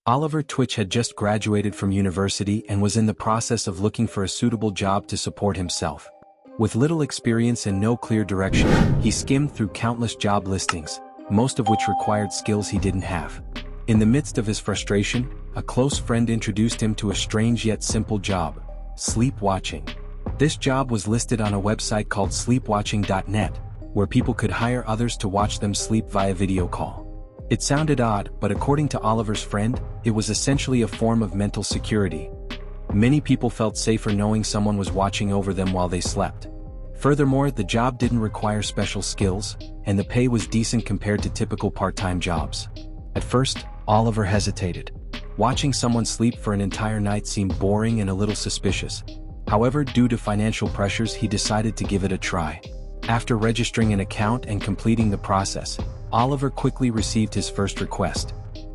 Oliver Twitch had just graduated from university and was in the process of looking for a suitable job to support himself. With little experience and no clear direction, he skimmed through countless job listings, most of which required skills he didn't have. In the midst of his frustration, a close friend introduced him to a strange yet simple job: sleep watching. This job was listed on a website called sleepwatching.net, where people could hire others to watch them sleep via video call. It sounded odd, but according to Oliver's friend, it was essentially a form of mental security. Many people felt safer knowing someone was watching over them while they slept. Furthermore, the job didn't require special skills, and the pay was decent compared to typical part-time jobs. At first, Oliver hesitated. Watching someone sleep for an entire night seemed boring and a little suspicious. However, due to financial pressures, he decided to give it a try. After registering an account and completing the process, Oliver quickly received his first request.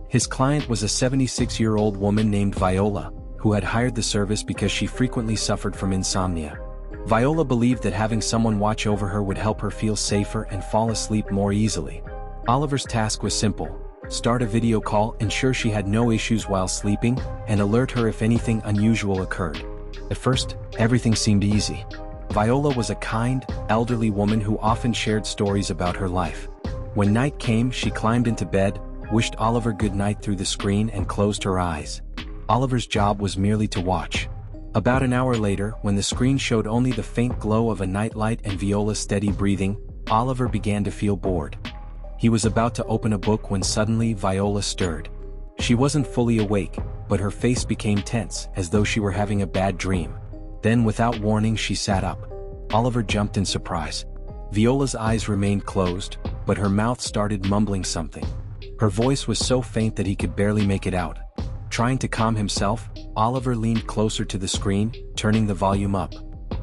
His client was a 76-year-old woman named Viola, who had hired the service because she frequently suffered from insomnia. Viola believed that having someone watch over her would help her feel safer and fall asleep more easily. Oliver's task was simple: start a video call, ensure she had no issues while sleeping, and alert her if anything unusual occurred. At first, everything seemed easy. Viola was a kind, elderly woman who often shared stories about her life. When night came, she climbed into bed, wished Oliver good night through the screen, and closed her eyes. Oliver's job was merely to watch. About an hour later, when the screen showed only the faint glow of a nightlight and Viola's steady breathing, Oliver began to feel bored. He was about to open a book when suddenly Viola stirred. She wasn't fully awake, but her face became tense, as though she were having a bad dream. Then, without warning, she sat up. Oliver jumped in surprise. Viola's eyes remained closed, but her mouth started mumbling something. Her voice was so faint that he could barely make it out. Trying to calm himself, Oliver leaned closer to the screen, turning the volume up.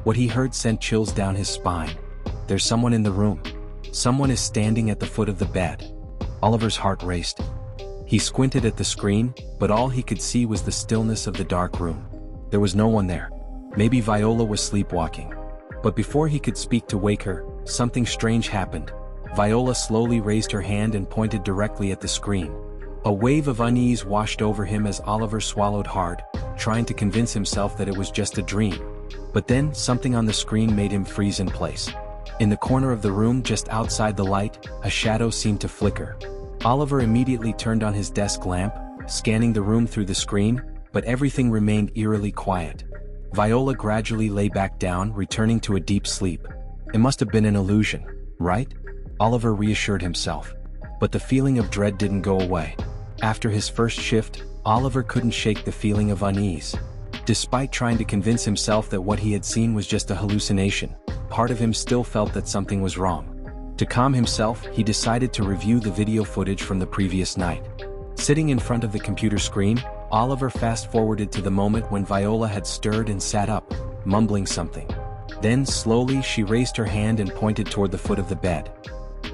What he heard sent chills down his spine. There's someone in the room. Someone is standing at the foot of the bed. Oliver's heart raced. He squinted at the screen, but all he could see was the stillness of the dark room. There was no one there. Maybe Viola was sleepwalking. But before he could speak to wake her, something strange happened. Viola slowly raised her hand and pointed directly at the screen. A wave of unease washed over him as Oliver swallowed hard, trying to convince himself that it was just a dream. But then, something on the screen made him freeze in place. In the corner of the room just outside the light, a shadow seemed to flicker. Oliver immediately turned on his desk lamp, scanning the room through the screen, but everything remained eerily quiet. Viola gradually lay back down, returning to a deep sleep. It must have been an illusion, right? Oliver reassured himself. But the feeling of dread didn't go away. After his first shift, Oliver couldn't shake the feeling of unease. Despite trying to convince himself that what he had seen was just a hallucination, part of him still felt that something was wrong. To calm himself, he decided to review the video footage from the previous night. Sitting in front of the computer screen, Oliver fast-forwarded to the moment when Viola had stirred and sat up, mumbling something. Then, slowly, she raised her hand and pointed toward the foot of the bed.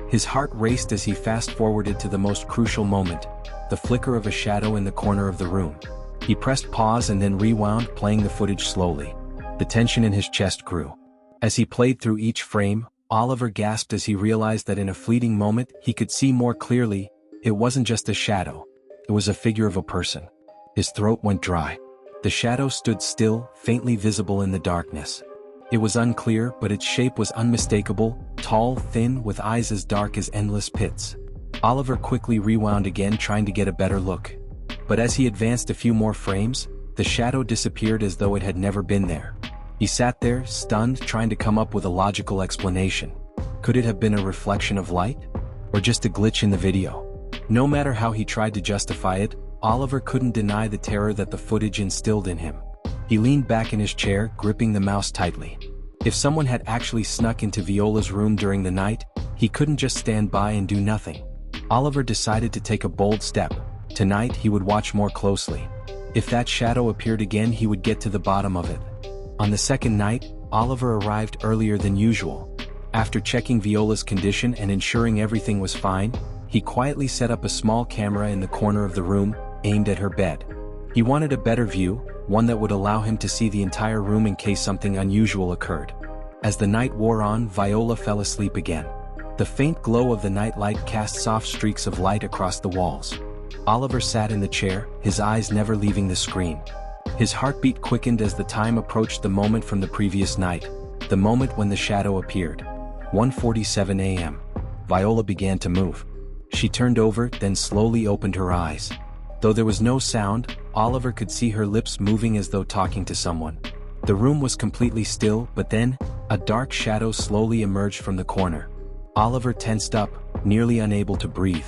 His heart raced as he fast-forwarded to the most crucial moment, the flicker of a shadow in the corner of the room. He pressed pause and then rewound, playing the footage slowly. The tension in his chest grew. As he played through each frame, Oliver gasped as he realized that in a fleeting moment he could see more clearly. It wasn't just a shadow. It was a figure of a person. His throat went dry. The shadow stood still, faintly visible in the darkness. It was unclear, but its shape was unmistakable, tall, thin, with eyes as dark as endless pits. Oliver quickly rewound again, trying to get a better look. But as he advanced a few more frames, the shadow disappeared as though it had never been there. He sat there, stunned, trying to come up with a logical explanation. Could it have been a reflection of light? Or just a glitch in the video? No matter how he tried to justify it, Oliver couldn't deny the terror that the footage instilled in him. He leaned back in his chair, gripping the mouse tightly. If someone had actually snuck into Viola's room during the night, he couldn't just stand by and do nothing. Oliver decided to take a bold step. Tonight he would watch more closely. If that shadow appeared again, he would get to the bottom of it. On the second night, Oliver arrived earlier than usual. After checking Viola's condition and ensuring everything was fine, he quietly set up a small camera in the corner of the room, aimed at her bed. He wanted a better view, one that would allow him to see the entire room in case something unusual occurred. As the night wore on, Viola fell asleep again. The faint glow of the nightlight cast soft streaks of light across the walls. Oliver sat in the chair, his eyes never leaving the screen. His heartbeat quickened as the time approached the moment from the previous night, the moment when the shadow appeared. 1:47 a.m. Viola began to move. She turned over, then slowly opened her eyes. Though there was no sound, Oliver could see her lips moving as though talking to someone. The room was completely still, but then, a dark shadow slowly emerged from the corner. Oliver tensed up, nearly unable to breathe.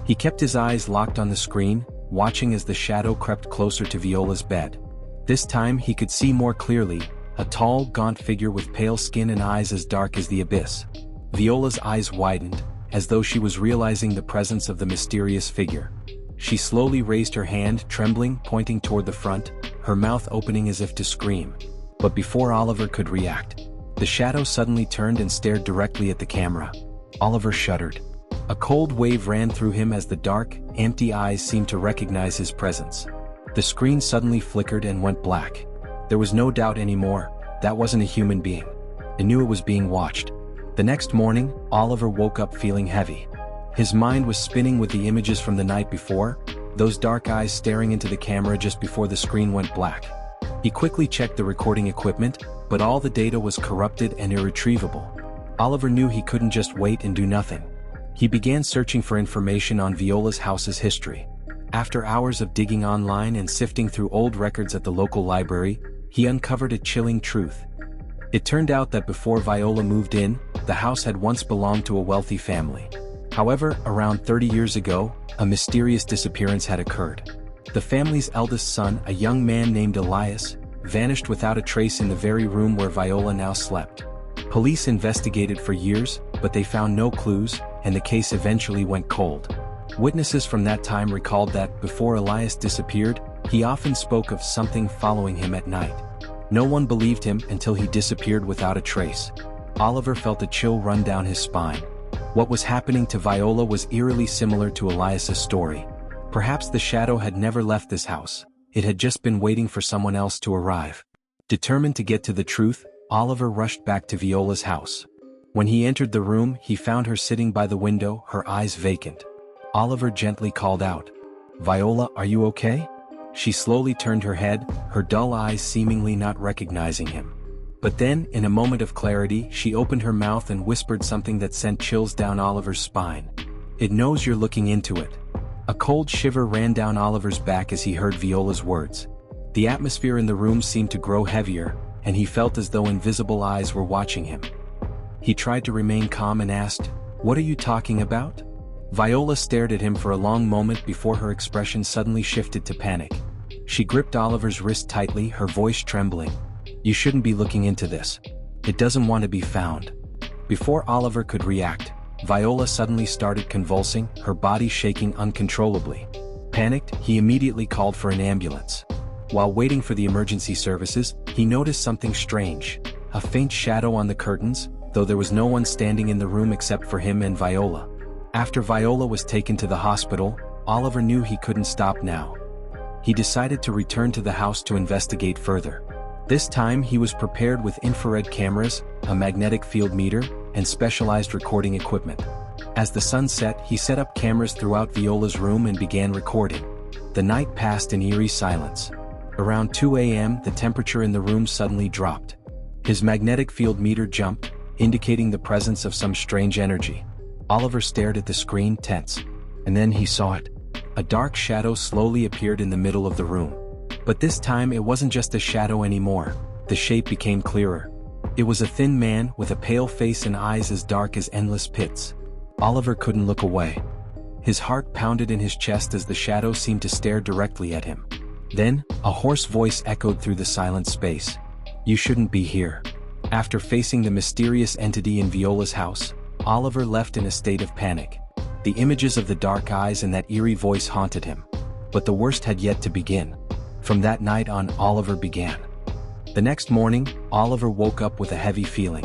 He kept his eyes locked on the screen, watching as the shadow crept closer to Viola's bed. This time he could see more clearly, a tall, gaunt figure with pale skin and eyes as dark as the abyss. Viola's eyes widened, as though she was realizing the presence of the mysterious figure. She slowly raised her hand, trembling, pointing toward the front, her mouth opening as if to scream. But before Oliver could react, the shadow suddenly turned and stared directly at the camera. Oliver shuddered. A cold wave ran through him as the dark, empty eyes seemed to recognize his presence. The screen suddenly flickered and went black. There was no doubt anymore, that wasn't a human being. It knew it was being watched. The next morning, Oliver woke up feeling heavy. His mind was spinning with the images from the night before, those dark eyes staring into the camera just before the screen went black. He quickly checked the recording equipment, but all the data was corrupted and irretrievable. Oliver knew he couldn't just wait and do nothing. He began searching for information on Viola's house's history. After hours of digging online and sifting through old records at the local library, he uncovered a chilling truth. It turned out that before Viola moved in, the house had once belonged to a wealthy family. However, around 30 years ago, a mysterious disappearance had occurred. The family's eldest son, a young man named Elias, vanished without a trace in the very room where Viola now slept. Police investigated for years, but they found no clues, and the case eventually went cold. Witnesses from that time recalled that, before Elias disappeared, he often spoke of something following him at night. No one believed him until he disappeared without a trace. Oliver felt a chill run down his spine. What was happening to Viola was eerily similar to Elias's story. Perhaps the shadow had never left this house. It had just been waiting for someone else to arrive. Determined to get to the truth, Oliver rushed back to Viola's house. When he entered the room, he found her sitting by the window, her eyes vacant. Oliver gently called out, "Viola, are you okay?" She slowly turned her head, her dull eyes seemingly not recognizing him. But then, in a moment of clarity, she opened her mouth and whispered something that sent chills down Oliver's spine. "It knows you're looking into it." A cold shiver ran down Oliver's back as he heard Viola's words. The atmosphere in the room seemed to grow heavier, and he felt as though invisible eyes were watching him. He tried to remain calm and asked, "What are you talking about?" Viola stared at him for a long moment before her expression suddenly shifted to panic. She gripped Oliver's wrist tightly, her voice trembling. "You shouldn't be looking into this. It doesn't want to be found." Before Oliver could react, Viola suddenly started convulsing, her body shaking uncontrollably. Panicked, he immediately called for an ambulance. While waiting for the emergency services, he noticed something strange. A faint shadow on the curtains, though there was no one standing in the room except for him and Viola. After Viola was taken to the hospital, Oliver knew he couldn't stop now. He decided to return to the house to investigate further. This time he was prepared with infrared cameras, a magnetic field meter, and specialized recording equipment. As the sun set, he set up cameras throughout Viola's room and began recording. The night passed in eerie silence. Around 2 a.m., the temperature in the room suddenly dropped. His magnetic field meter jumped, indicating the presence of some strange energy. Oliver stared at the screen, tense. And then he saw it. A dark shadow slowly appeared in the middle of the room. But this time it wasn't just a shadow anymore. The shape became clearer. It was a thin man with a pale face and eyes as dark as endless pits. Oliver couldn't look away. His heart pounded in his chest as the shadow seemed to stare directly at him. Then, a hoarse voice echoed through the silent space. "You shouldn't be here." After facing the mysterious entity in Viola's house, Oliver left in a state of panic. The images of the dark eyes and that eerie voice haunted him. But the worst had yet to begin. From that night on, Oliver began. The next morning, Oliver woke up with a heavy feeling.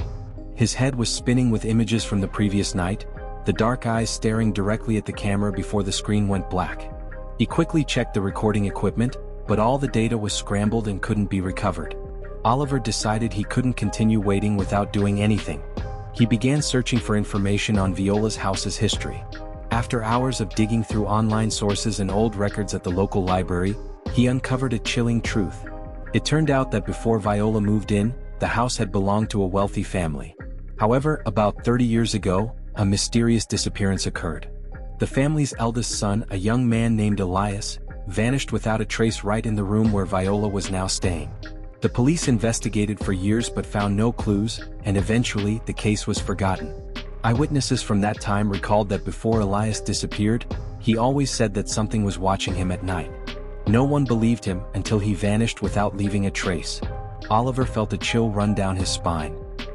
His head was spinning with images from the previous night, the dark eyes staring directly at the camera before the screen went black. He quickly checked the recording equipment, but all the data was scrambled and couldn't be recovered. Oliver decided he couldn't continue waiting without doing anything. He began searching for information on Viola's house's history. After hours of digging through online sources and old records at the local library, he uncovered a chilling truth. It turned out that before Viola moved in, the house had belonged to a wealthy family. However, about 30 years ago, a mysterious disappearance occurred. The family's eldest son, a young man named Elias, vanished without a trace right in the room where Viola was now staying. The police investigated for years but found no clues, and eventually the case was forgotten. Eyewitnesses from that time recalled that before Elias disappeared, he always said that something was watching him at night. No one believed him until he vanished without leaving a trace. Oliver felt a chill run down his spine.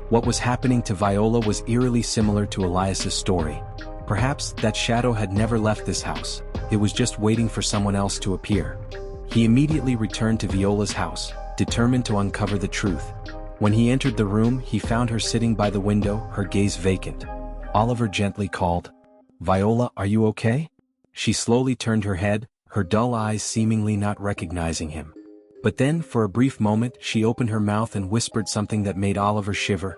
What was happening to Viola was eerily similar to Elias's story. Perhaps that shadow had never left this house. It was just waiting for someone else to appear. He immediately returned to Viola's house, determined to uncover the truth. When he entered the room, he found her sitting by the window, her gaze vacant. Oliver gently called, "Viola, are you okay?" She slowly turned her head, her dull eyes seemingly not recognizing him. But then, for a brief moment, she opened her mouth and whispered something that made Oliver shiver.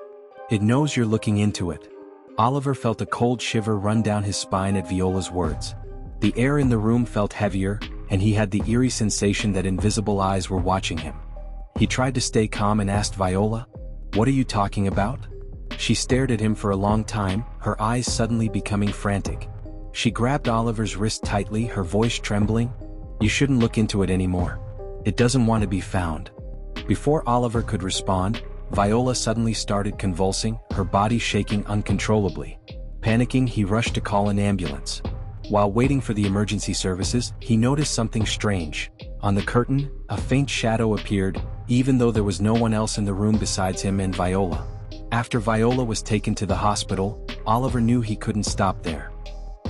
"It knows you're looking into it." Oliver felt a cold shiver run down his spine at Viola's words. The air in the room felt heavier, and he had the eerie sensation that invisible eyes were watching him. He tried to stay calm and asked Viola, "What are you talking about?" She stared at him for a long time, her eyes suddenly becoming frantic. She grabbed Oliver's wrist tightly, her voice trembling. "You shouldn't look into it anymore. It doesn't want to be found." Before Oliver could respond, Viola suddenly started convulsing, her body shaking uncontrollably. Panicking, he rushed to call an ambulance. While waiting for the emergency services, he noticed something strange. On the curtain, a faint shadow appeared, even though there was no one else in the room besides him and Viola. After Viola was taken to the hospital, Oliver knew he couldn't stop there.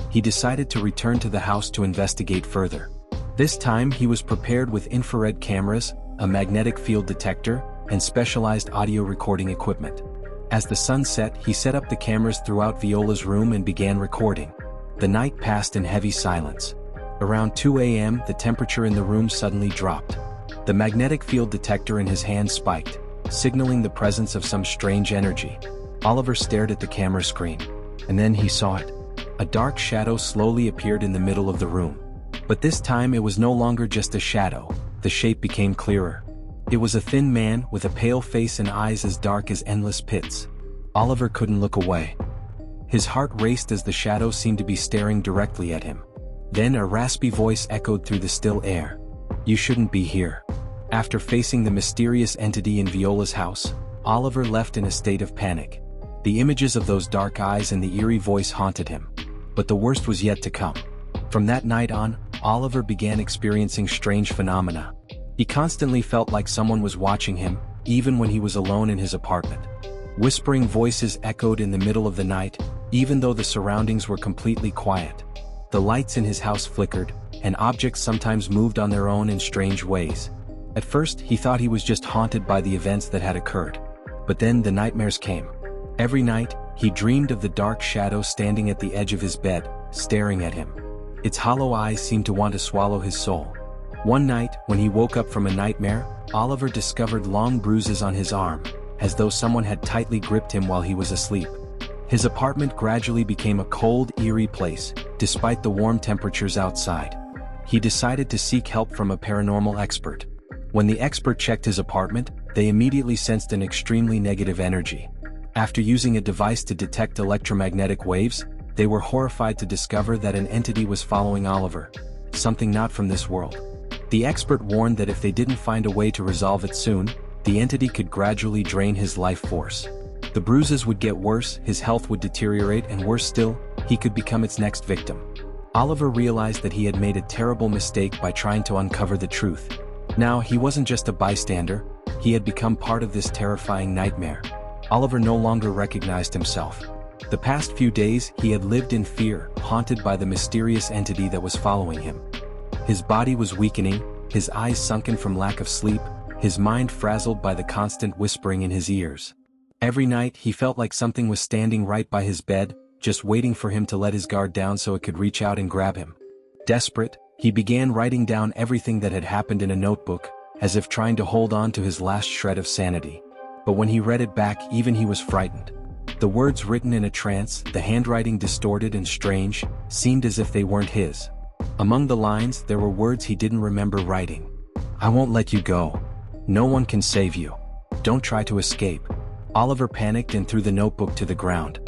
He decided to return to the house to investigate further. This time he was prepared with infrared cameras, a magnetic field detector, and specialized audio recording equipment. As the sun set, he set up the cameras throughout Viola's room and began recording. The night passed in heavy silence. Around 2 a.m., the temperature in the room suddenly dropped. The magnetic field detector in his hand spiked, signaling the presence of some strange energy. Oliver stared at the camera screen, and then he saw it. A dark shadow slowly appeared in the middle of the room. But this time it was no longer just a shadow, the shape became clearer. It was a thin man with a pale face and eyes as dark as endless pits. Oliver couldn't look away. His heart raced as the shadow seemed to be staring directly at him. Then a raspy voice echoed through the still air. "You shouldn't be here." After facing the mysterious entity in Viola's house, Oliver left in a state of panic. The images of those dark eyes and the eerie voice haunted him. But the worst was yet to come. From that night on, Oliver began experiencing strange phenomena. He constantly felt like someone was watching him, even when he was alone in his apartment. Whispering voices echoed in the middle of the night, even though the surroundings were completely quiet. The lights in his house flickered, and objects sometimes moved on their own in strange ways. At first, he thought he was just haunted by the events that had occurred. But then the nightmares came. Every night, he dreamed of the dark shadow standing at the edge of his bed, staring at him. Its hollow eyes seemed to want to swallow his soul. One night, when he woke up from a nightmare, Oliver discovered long bruises on his arm, as though someone had tightly gripped him while he was asleep. His apartment gradually became a cold, eerie place, despite the warm temperatures outside. He decided to seek help from a paranormal expert. When the expert checked his apartment, they immediately sensed an extremely negative energy. After using a device to detect electromagnetic waves, they were horrified to discover that an entity was following Oliver, something not from this world. The expert warned that if they didn't find a way to resolve it soon, the entity could gradually drain his life force. The bruises would get worse, his health would deteriorate, and worse still, he could become its next victim. Oliver realized that he had made a terrible mistake by trying to uncover the truth. Now, he wasn't just a bystander, he had become part of this terrifying nightmare. Oliver no longer recognized himself. The past few days, he had lived in fear, haunted by the mysterious entity that was following him. His body was weakening, his eyes sunken from lack of sleep, his mind frazzled by the constant whispering in his ears. Every night, he felt like something was standing right by his bed, just waiting for him to let his guard down so it could reach out and grab him. Desperate, he began writing down everything that had happened in a notebook, as if trying to hold on to his last shred of sanity. But when he read it back, even he was frightened. The words written in a trance, the handwriting distorted and strange, seemed as if they weren't his. Among the lines, there were words he didn't remember writing. "I won't let you go. No one can save you. Don't try to escape." Oliver panicked and threw the notebook to the ground.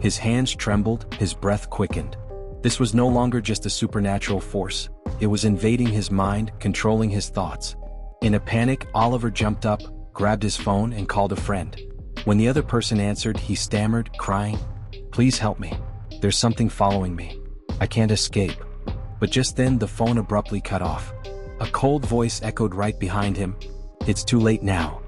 His hands trembled, his breath quickened. This was no longer just a supernatural force. It was invading his mind, controlling his thoughts. In a panic, Oliver jumped up, grabbed his phone and called a friend. When the other person answered, he stammered, crying, "Please help me. There's something following me. I can't escape." But just then the phone abruptly cut off. A cold voice echoed right behind him. "It's too late now.